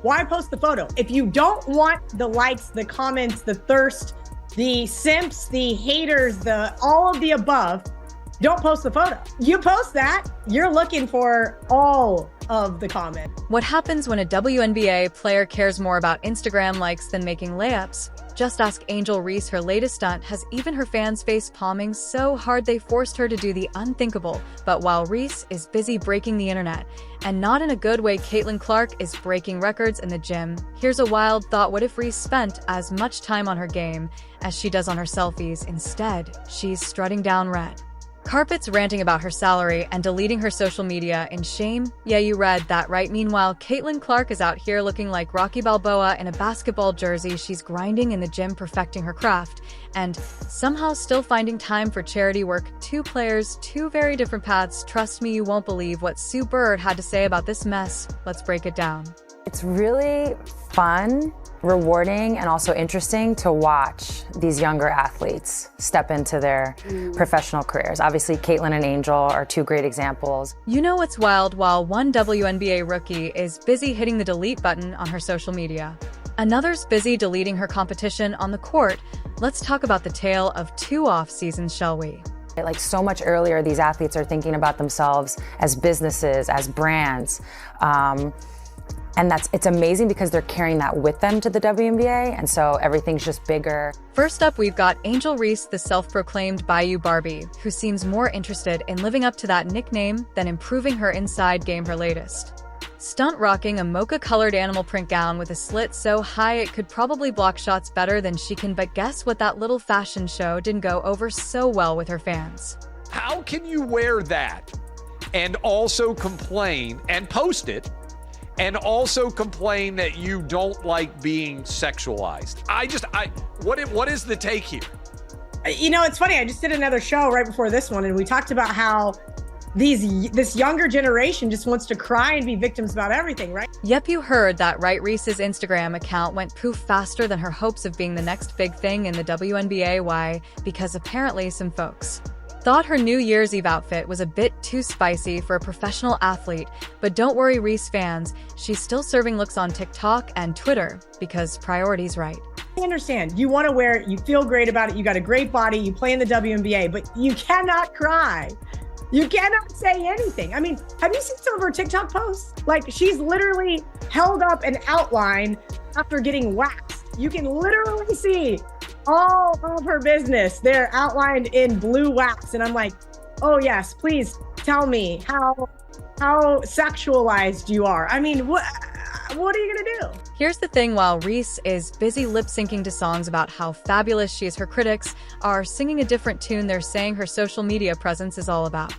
Why post the photo? If you don't want the likes, the comments, the thirst, the simps, the haters, all of the above, don't post the photo. You post that, you're looking for all of the comment. What happens when a WNBA player cares more about Instagram likes than making layups? Just ask Angel Reese. Her latest stunt has even her fans face palming so hard they forced her to do the unthinkable. But while Reese is busy breaking the internet, and not in a good way, Caitlin Clark is breaking records in the gym. Here's a wild thought: what if Reese spent as much time on her game as she does on her selfies? Instead, she's strutting down red carpets, ranting about her salary, and deleting her social media in shame. Yeah, you read that right. Meanwhile, Caitlin Clark is out here looking like Rocky Balboa in a basketball jersey. She's grinding in the gym, perfecting her craft, and somehow still finding time for charity work. Two players, two very different paths. Trust me, you won't believe what Sue Bird had to say about this mess. Let's break it down. It's really fun, rewarding, and also interesting to watch these younger athletes step into their professional careers. Obviously, Caitlin and Angel are two great examples. You know what's wild? While one WNBA rookie is busy hitting the delete button on her social media, another's busy deleting her competition on the court. Let's talk about the tale of two off seasons, shall we? Like so much earlier, these athletes are thinking about themselves as businesses, as brands. And it's amazing because they're carrying that with them to the WNBA, and so everything's just bigger. First up, we've got Angel Reese, the self-proclaimed Bayou Barbie, who seems more interested in living up to that nickname than improving her inside game. Her latest stunt, rocking a mocha-colored animal print gown with a slit so high it could probably block shots better than she can. But guess what? That little fashion show didn't go over so well with her fans. How can you wear that and also complain and post it and also complain that you don't like being sexualized? What is the take here? You know, it's funny. I just did another show right before this one, and we talked about how this younger generation just wants to cry and be victims about everything, right? Yep, you heard that right. Reese's Instagram account went poof faster than her hopes of being the next big thing in the WNBA. Why? Because apparently some folks thought her New Year's Eve outfit was a bit too spicy for a professional athlete. But don't worry, Reese fans, she's still serving looks on TikTok and Twitter because priorities right. I understand. You want to wear it, you feel great about it, you got a great body, you play in the WNBA, but you cannot cry. You cannot say anything. I mean, have you seen some of her TikTok posts? Like, she's literally held up an outline after getting waxed. You can literally see all of her business there outlined in blue wax. And I'm like, oh yes, please tell me how sexualized you are. I mean, what are you gonna do? Here's the thing: while Reese is busy lip-syncing to songs about how fabulous she is, her critics are singing a different tune. They're saying her social media presence is all about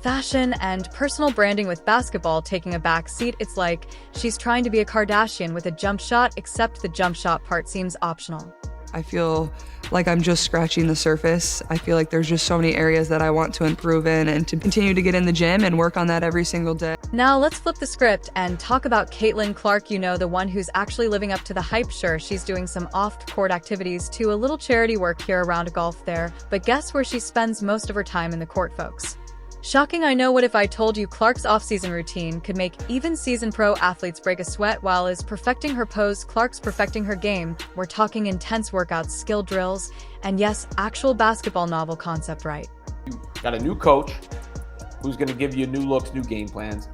fashion and personal branding, with basketball taking a back seat. It's like she's trying to be a Kardashian with a jump shot, except the jump shot part seems optional. I feel like I'm just scratching the surface. I feel like there's just so many areas that I want to improve in and to continue to get in the gym and work on that every single day. Now let's flip the script and talk about Caitlin Clark, you know, the one who's actually living up to the hype. Sure, she's doing some off-court activities too, a little charity work here around golf there, but guess where she spends most of her time? In the court, folks. Shocking, I know. What if I told you Clark's off-season routine could make even seasoned pro athletes break a sweat? While is perfecting her pose, Clark's perfecting her game. We're talking intense workouts, skill drills, and yes, actual basketball novel concept, right? You've got a new coach who's going to give you new looks, new game plans.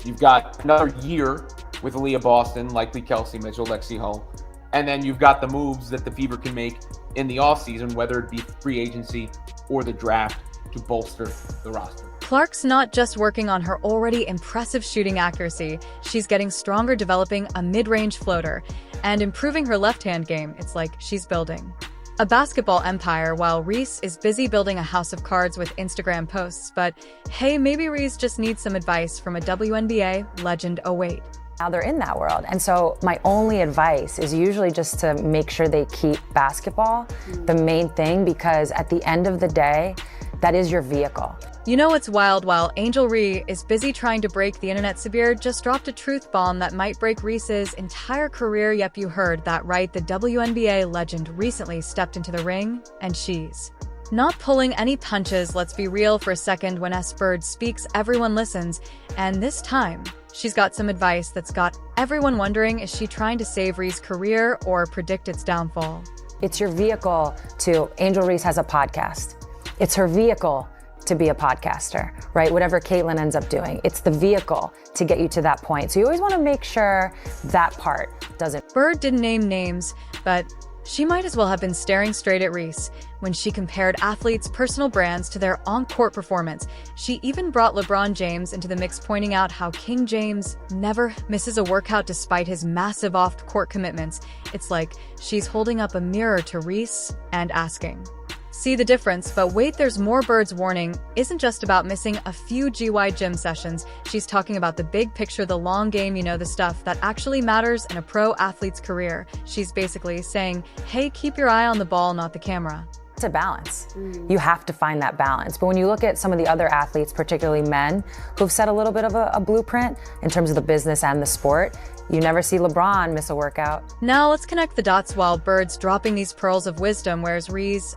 You've got another year with Aaliyah Boston, likely Kelsey Mitchell, Lexi Hull. And then you've got the moves that the Fever can make in the offseason, whether it be free agency or the draft, to bolster the roster. Clark's not just working on her already impressive shooting accuracy, she's getting stronger, developing a mid-range floater, and improving her left-hand game. It's like she's building a basketball empire while Reese is busy building a house of cards with Instagram posts. But hey, maybe Reese just needs some advice from a WNBA legend. Oh wait. Now they're in that world. And so my only advice is usually just to make sure they keep basketball the main thing, because at the end of the day, that is your vehicle. You know what's wild? While Angel Reese is busy trying to break the internet, Severe just dropped a truth bomb that might break Reese's entire career. Yep, you heard that right. The WNBA legend recently stepped into the ring, and she's not pulling any punches. Let's be real for a second. When S. Bird speaks, everyone listens. And this time, she's got some advice that's got everyone wondering, is she trying to save Reese's career or predict its downfall? It's your vehicle to, Angel Reese has a podcast. It's her vehicle to be a podcaster, right? Whatever Caitlyn ends up doing, it's the vehicle to get you to that point. So you always want to make sure that part doesn't. Bird didn't name names, but she might as well have been staring straight at Reese when she compared athletes' personal brands to their on-court performance. She even brought LeBron James into the mix, pointing out how King James never misses a workout despite his massive off-court commitments. It's like she's holding up a mirror to Reese and asking, see the difference? But wait, there's more. Bird's warning isn't just about missing a few GY gym sessions. She's talking about the big picture, the long game, the stuff that actually matters in a pro athlete's career. She's basically saying, hey, keep your eye on the ball, not the camera. It's a balance. You have to find that balance. But when you look at some of the other athletes, particularly men, who've set a little bit of a blueprint in terms of the business and the sport, you never see LeBron miss a workout. Now let's connect the dots while Bird's dropping these pearls of wisdom, whereas Reese,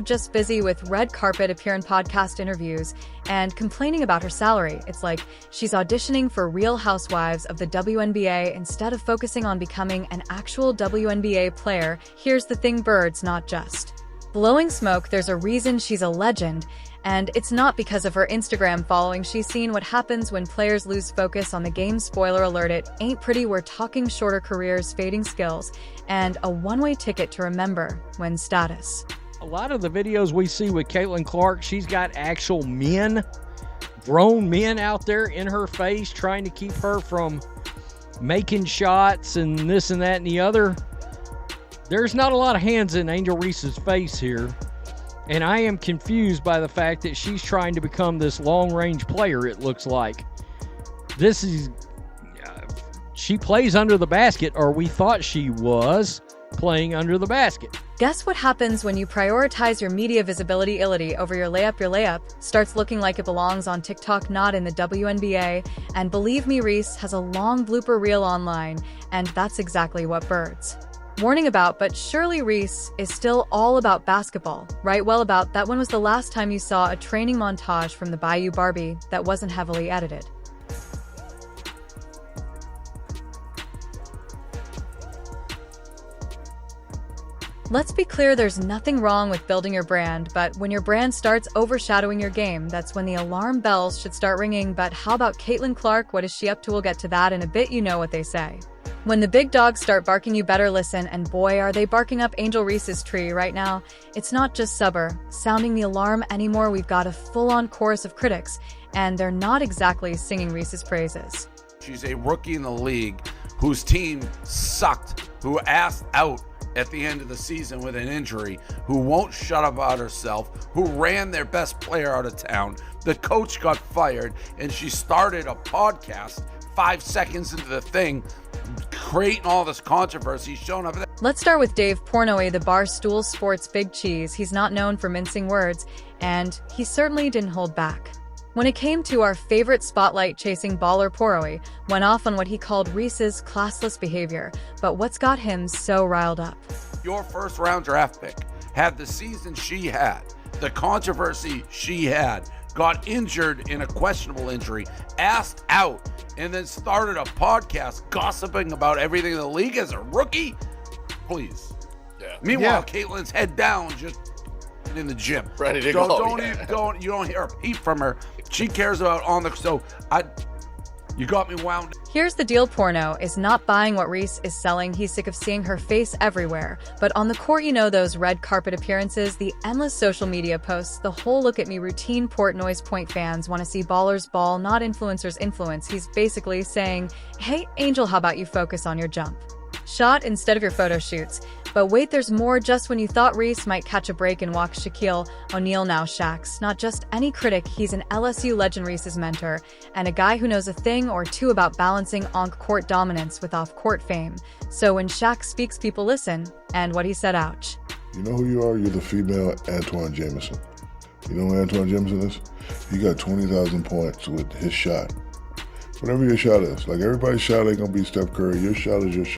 just busy with red carpet appearing podcast interviews and complaining about her salary. It's like she's auditioning for Real Housewives of the WNBA instead of focusing on becoming an actual WNBA player. Here's the thing, Bird's not just blowing smoke. There's a reason she's a legend. And it's not because of her Instagram following. She's seen what happens when players lose focus on the game. Spoiler alert, it ain't pretty. We're talking shorter careers, fading skills, and a one-way ticket to remember when status. A lot of the videos we see with Caitlin Clark, she's got actual men, grown men out there in her face trying to keep her from making shots and this and that and the other. There's not a lot of hands in Angel Reese's face here. And I am confused by the fact that she's trying to become this long-range player, it looks like. This is... she plays under the basket, or we thought she was playing under the basket. Guess what happens when you prioritize your media visibility over your layup? Your layup starts looking like it belongs on TikTok, not in the WNBA. And believe me, Reese has a long blooper reel online, and that's exactly what Bird's warning about. But surely Reese is still all about basketball, right? Well, about that, when was the last time you saw a training montage from the Bayou Barbie that wasn't heavily edited? Let's be clear, there's nothing wrong with building your brand, but when your brand starts overshadowing your game, that's when the alarm bells should start ringing. But how about Caitlin Clark? What is she up to? We'll get to that in a bit. You know what they say. When the big dogs start barking, you better listen, and boy, are they barking up Angel Reese's tree right now. It's not just Subber sounding the alarm anymore. We've got a full-on chorus of critics, and they're not exactly singing Reese's praises. She's a rookie in the league whose team sucked, who asked out at the end of the season with an injury, who won't shut up about herself, who ran their best player out of town. The coach got fired, and she started a podcast 5 seconds into the thing, creating all this controversy, showing up. Let's start with Dave Portnoy, the Barstool Sports big cheese. He's not known for mincing words, and he certainly didn't hold back. When it came to our favorite spotlight-chasing baller, Portnoy went off on what he called Reese's classless behavior. But what's got him so riled up? Your first-round draft pick had the season she had, the controversy she had, got injured in a questionable injury, asked out, and then started a podcast gossiping about everything in the league as a rookie? Please. Yeah. Meanwhile, Caitlin's head down, just in the gym. Ready to go. go. You don't hear a peep from her. She cares about you got me wound. Here's the deal, Porno is not buying what Reese is selling. He's sick of seeing her face everywhere. But on the court, those red carpet appearances, the endless social media posts, the whole look at me routine. Portnoy's point: fans want to see ballers ball, not influencers influence. He's basically saying, hey, Angel, how about you focus on your jump shot instead of your photo shoots? But wait, there's more. Just when you thought Reese might catch a break and walk Shaquille O'Neal, now Shaq's not just any critic, he's an LSU legend, Reese's mentor, and a guy who knows a thing or two about balancing on-court dominance with off-court fame. So when Shaq speaks, people listen, and what he said, ouch. You know who you are? You're the female Antoine Jameson. You know who Antoine Jameson is? He got 20,000 points with his shot. Whatever your shot is. Like, everybody's shot ain't gonna be Steph Curry. Your shot is your shot.